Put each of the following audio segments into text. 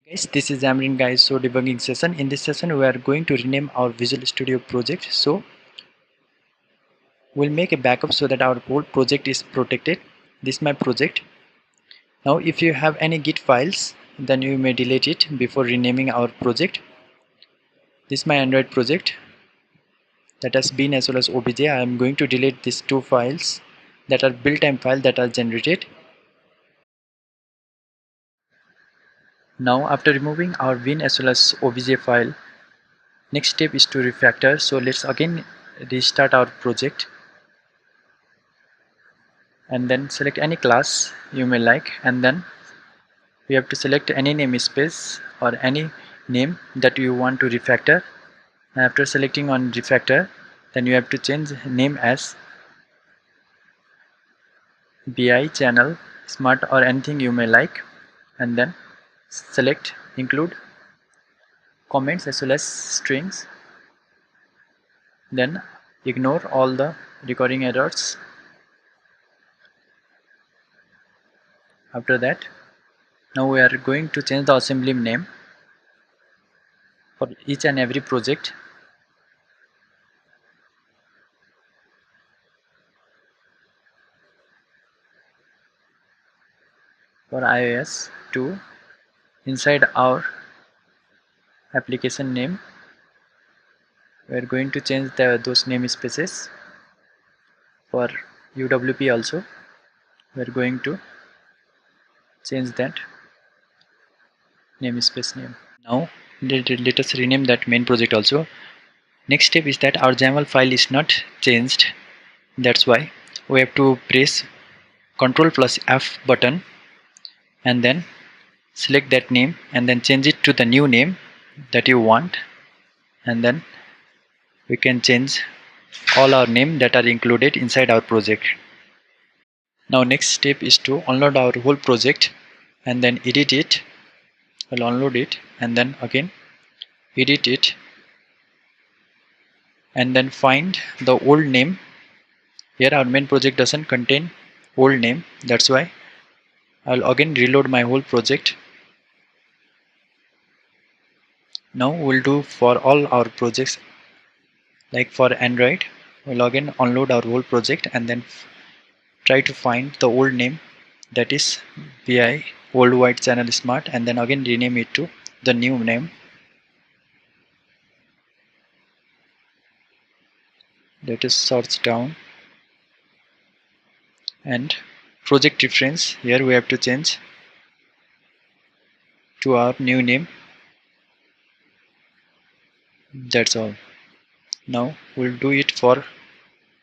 Guys, this is Xamarin guys. So debugging session. In this session, we are going to rename our Visual Studio project. So we'll make a backup so that our whole project is protected. This is my project. Now, if you have any Git files, then you may delete it before renaming our project. This is my Android project that has been as well as obj. I am going to delete these two files that are built-in files that are generated. Now, after removing our bin as well as obj file, next step is to refactor. So let's again restart our project and then select any class you may like, and then we have to select any namespace or any name that you want to refactor. And after selecting on refactor, then you have to change name as BI channel smart or anything you may like, and then select include comments as well as strings, then ignore all the recording errors. After that, now we are going to change the assembly name for each and every project. For iOS to inside our application name, we are going to change those namespaces. For UWP also, we are going to change that namespace name. Now let us rename that main project also. Next step is that our XAML file is not changed. That's why we have to press Ctrl plus F button and then select that name and then change it to the new name that you want, and then we can change all our name that are included inside our project. Now next step is to unload our whole project and then edit it. I'll unload it and then again edit it and then find the old name. Here our main project doesn't contain old name, that's why I'll again reload my whole project. Now we'll do for all our projects. Like for Android, we'll again unload our whole project and then try to find the old name, that is BI worldwide channel smart, and then again rename it to the new name. Let us search down, and project reference, here we have to change to our new name. That's all. Now we'll do it for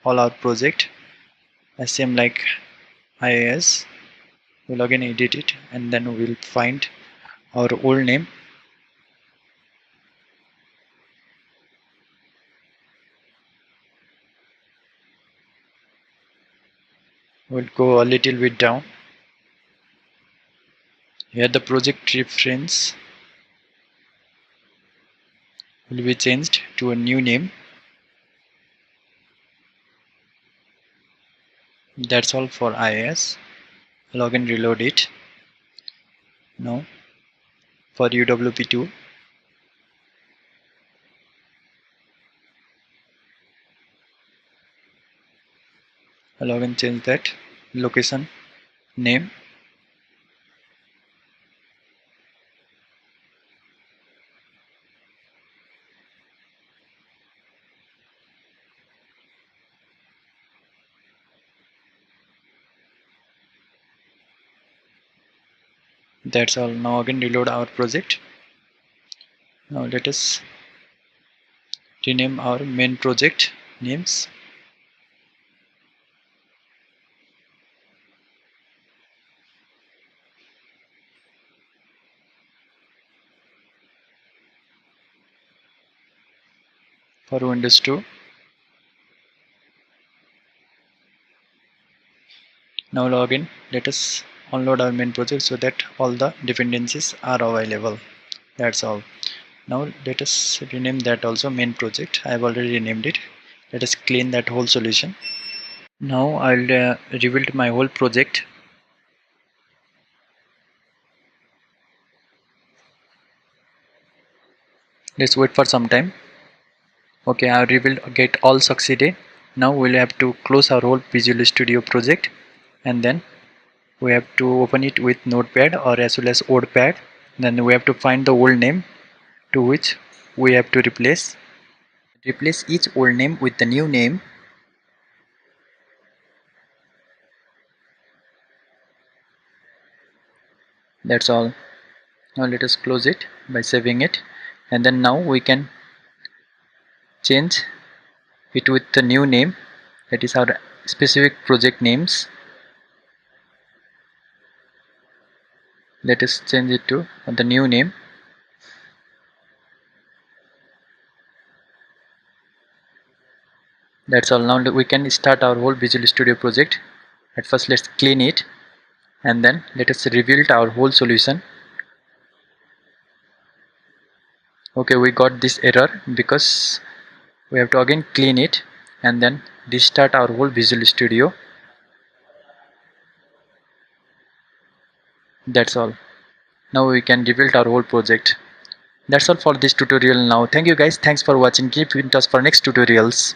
all our project. Same like iOS, we'll again edit it and then we'll find our old name. We'll go a little bit down. Here the project reference will be changed to a new name. That's all for iOS. Log and reload it. Now for UWP2, log and change that location name. That's all. Now again reload our project. Now let us rename our main project names. For Windows 2. Now log in. Let us unload our main project so that all the dependencies are available. That's all. Now let us rename that also main project. I have already renamed it. Let us clean that whole solution. Now I'll rebuild my whole project. Let's wait for some time. Okay, I revealed get all succeeded. Now we'll have to close our whole Visual Studio project, and then we have to open it with Notepad or as well as WordPad. Then we have to find the old name to which we have to replace. Replace each old name with the new name. That's all. Now let us close it by saving it, and then now we can change it with the new name, that is our specific project names. Let us change it to the new name. That's all. Now we can start our whole Visual Studio project. At first let's clean it, and then let us rebuild our whole solution. Okay, we got this error because we have to again clean it and then restart our whole Visual Studio. That's all. Now we can rebuild our whole project. That's all for this tutorial now. Thank you guys. Thanks for watching. Keep in touch for next tutorials.